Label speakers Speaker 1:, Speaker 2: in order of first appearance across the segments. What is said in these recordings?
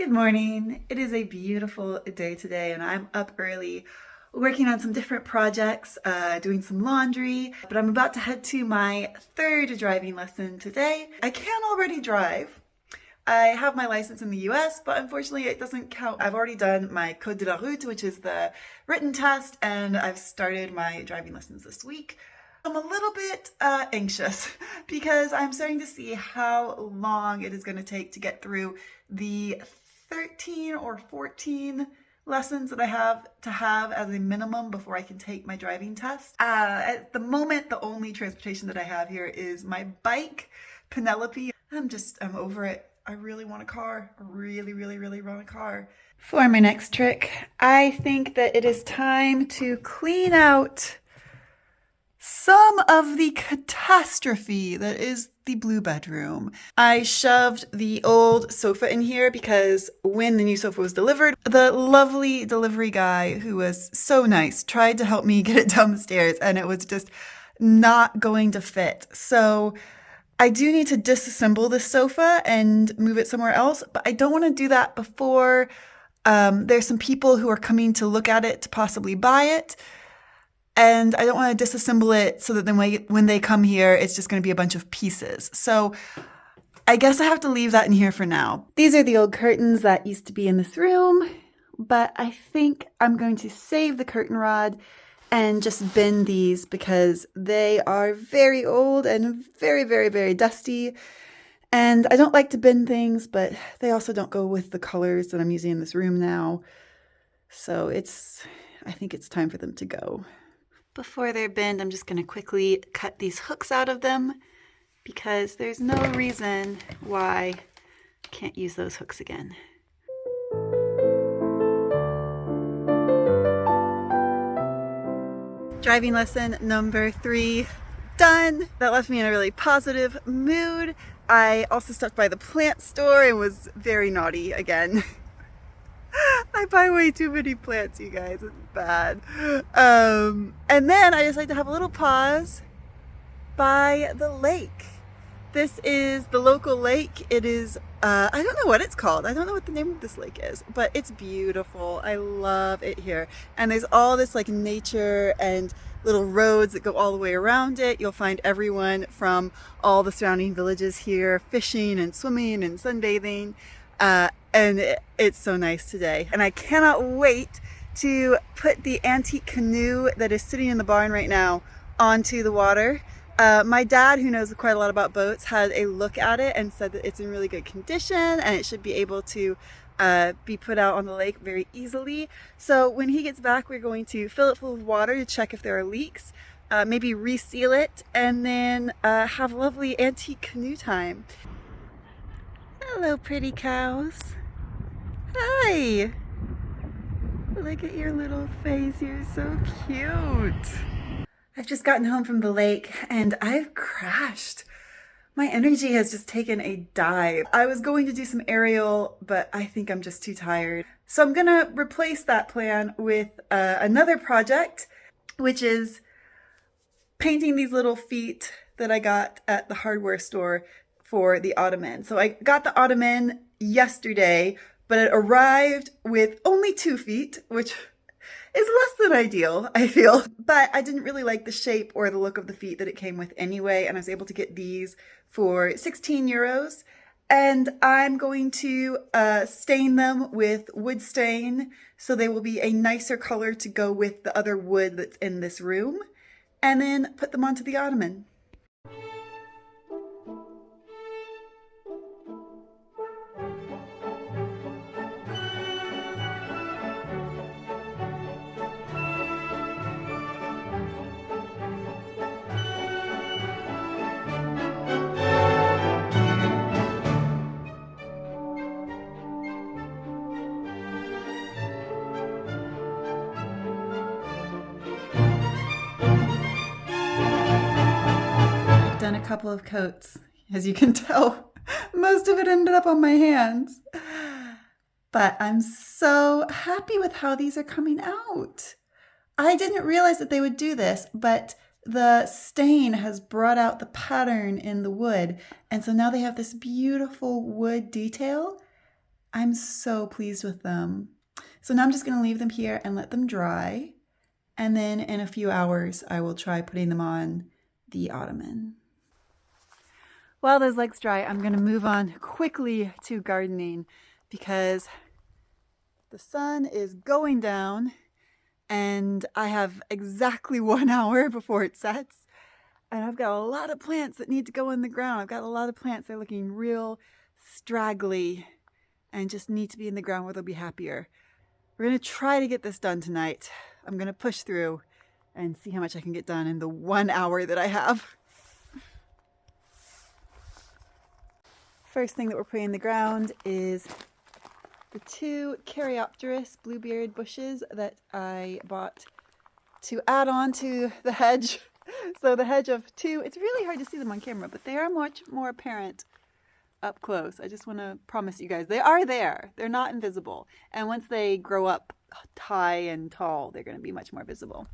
Speaker 1: Good morning. It is a beautiful day today and I'm up early working on some different projects, doing some laundry, but I'm about to head to my third driving lesson today. I can already drive. I have my license in the US, but unfortunately it doesn't count. I've already done my Code de la Route, which is the written test, and I've started my driving lessons this week. I'm a little bit anxious because I'm starting to see how long it is going to take to get through the 13 or 14 lessons that I have to have as a minimum before I can take my driving test. At the moment, the only transportation that I have here is my bike, Penelope. I'm over it. I really want a car. I really want a car. For my next trick, I think that it is time to clean out some of the catastrophe that is the blue bedroom. I shoved the old sofa in here because when the new sofa was delivered, the lovely delivery guy, who was so nice, tried to help me get it down the stairs and it was just not going to fit. So I do need to disassemble this sofa and move it somewhere else, but I don't want to do that before there's some people who are coming to look at it to possibly buy it. And I don't want to disassemble it so that then when they come here, it's just going to be a bunch of pieces. So I guess I have to leave that in here for now. These are the old curtains that used to be in this room, but I think I'm going to save the curtain rod and just bin these because they are very old and very dusty. And I don't like to bin things, but they also don't go with the colors that I'm using in this room now. So I think it's time for them to go. Before they're binned, I'm just going to quickly cut these hooks out of them because there's no reason why I can't use those hooks again. Driving lesson number 3 done. That left me in a really positive mood. I also stopped by the plant store and was very naughty again. I buy way too many plants, you guys. It's bad. And then I decided to have a little pause by the lake. This is the local lake. It is, I don't know what it's called. I don't know what the name of this lake is, but it's beautiful. I love it here. And there's all this like nature and little roads that go all the way around it. You'll find everyone from all the surrounding villages here fishing and swimming and sunbathing. And it's so nice today. And I cannot wait to put the antique canoe that is sitting in the barn right now onto the water. My dad, who knows quite a lot about boats, had a look at it and said that it's in really good condition and it should be able to be put out on the lake very easily. So when he gets back, we're going to fill it full of water to check if there are leaks, maybe reseal it, and then have lovely antique canoe time. Hello, pretty cows. Hi. Look at your little face. You're so cute. I've just gotten home from the lake and I've crashed. My energy has just taken a dive. I was going to do some aerial, but I think I'm just too tired. So I'm gonna replace that plan with another project, which is painting these little feet that I got at the hardware store for the Ottoman. So I got the Ottoman yesterday, but it arrived with only 2 feet, which is less than ideal, I feel. But I didn't really like the shape or the look of the feet that it came with anyway, and I was able to get these for 16 euros. And I'm going to stain them with wood stain, so they will be a nicer color to go with the other wood that's in this room, and then put them onto the Ottoman. Done a couple of coats. As you can tell, most of it ended up on my hands. But I'm so happy with how these are coming out. I didn't realize that they would do this, but the stain has brought out the pattern in the wood. And so now they have this beautiful wood detail. I'm so pleased with them. So now I'm just gonna leave them here and let them dry. And then in a few hours, I will try putting them on the ottoman. While those legs dry, I'm gonna move on quickly to gardening because the sun is going down and I have exactly 1 hour before it sets. And I've got a lot of plants that need to go in the ground. I've got a lot of plants that are looking real straggly and just need to be in the ground where they'll be happier. We're gonna try to get this done tonight. I'm gonna push through and see how much I can get done in the 1 hour that I have. First thing that we're putting in the ground is the 2 Caryopteris bluebeard bushes that I bought to add on to the hedge. So the hedge of 2, it's really hard to see them on camera, but they are much more apparent up close. I just want to promise you guys, they are there. They're not invisible. And once they grow up high and tall, they're going to be much more visible.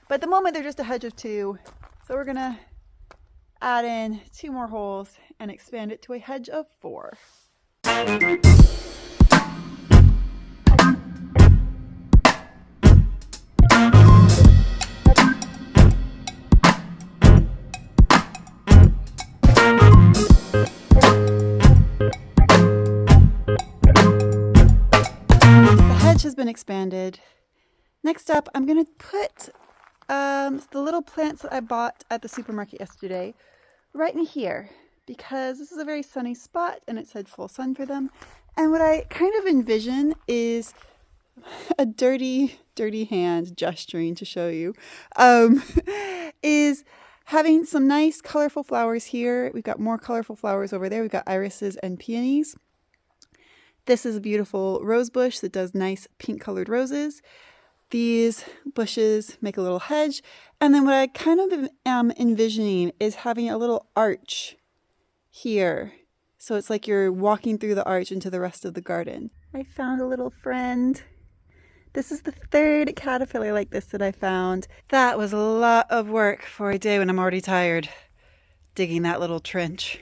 Speaker 1: But at the moment, they're just a hedge of 2. So we're going to add in 2 more holes and expand it to a hedge of 4. Has been expanded. Next up, I'm going to put the little plants that I bought at the supermarket yesterday right in here because this is a very sunny spot and it said full sun for them. And what I kind of envision is a dirty hand gesturing to show you, is having some nice colorful flowers here. We've got more colorful flowers over there. We've got irises and peonies. This is a beautiful rose bush that does nice pink colored roses. These bushes make a little hedge. And then what I kind of am envisioning is having a little arch here. So it's like you're walking through the arch into the rest of the garden. I found a little friend. This is the 3rd caterpillar like this that I found. That was a lot of work for a day when I'm already tired digging that little trench.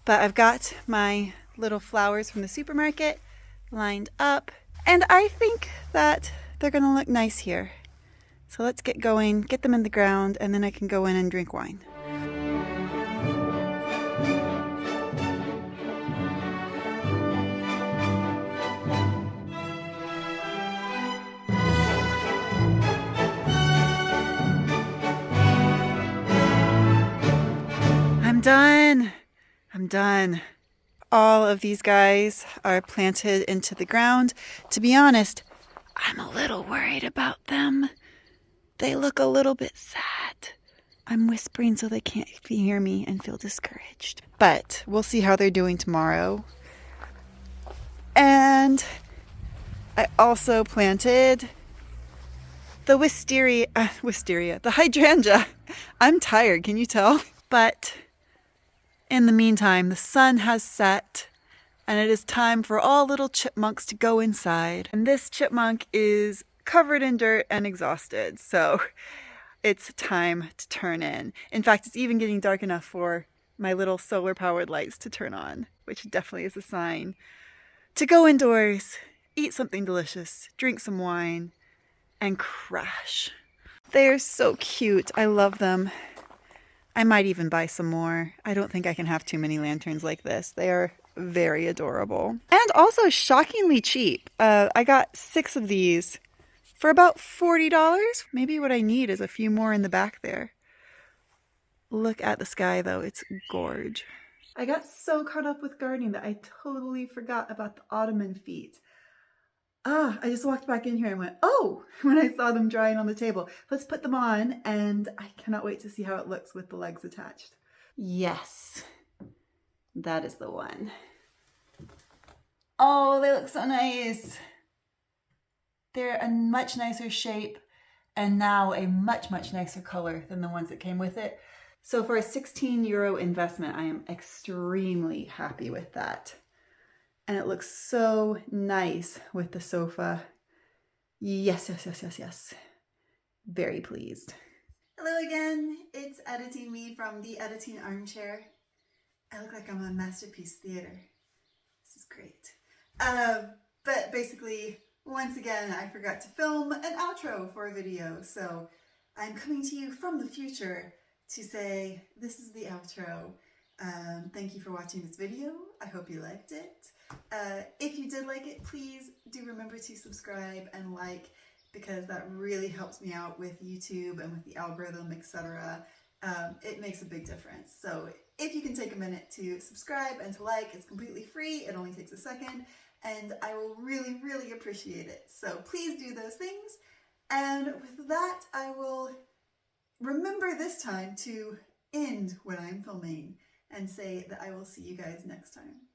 Speaker 1: But I've got my little flowers from the supermarket lined up, and I think that they're gonna look nice here. So let's get going, get them in the ground, and then I can go in and drink wine. I'm done. All of these guys are planted into the ground. To be honest, I'm a little worried about them. They look a little bit sad. I'm whispering so they can't hear me and feel discouraged. But we'll see how they're doing tomorrow. And I also planted the the hydrangea. I'm tired, can you tell? But in the meantime, the sun has set and it is time for all little chipmunks to go inside. And this chipmunk is covered in dirt and exhausted, so it's time to turn in. In fact, it's even getting dark enough for my little solar powered lights to turn on, which definitely is a sign to go indoors, eat something delicious, drink some wine, and crash. They are so cute. I love them. I might even buy some more. I don't think I can have too many lanterns like this. They are very adorable. And also shockingly cheap. I got 6 of these for about $40. Maybe what I need is a few more in the back there. Look at the sky though, it's gorge. I got so caught up with gardening that I totally forgot about the ottoman feet. I just walked back in here and went, oh, when I saw them drying on the table. Let's put them on, and I cannot wait to see how it looks with the legs attached. Yes, that is the one. Oh, they look so nice. They're a much nicer shape and now a much nicer color than the ones that came with it. So for a €16 investment, I am extremely happy with that. And it looks so nice with the sofa. Yes. Very pleased. Hello again. It's editing me from the editing armchair. I look like I'm on Masterpiece Theater. This is great. But basically, once again, I forgot to film an outro for a video, so I'm coming to you from the future to say this is the outro. Thank you for watching this video. I hope you liked it. If you did like it, please do remember to subscribe and like, because that really helps me out with YouTube and with the algorithm, etc. It makes a big difference. So if you can take a minute to subscribe and to like, it's completely free. It only takes a second, and I will really, really appreciate it. So please do those things. And with that, I will remember this time to end when I'm filming and say that I will see you guys next time.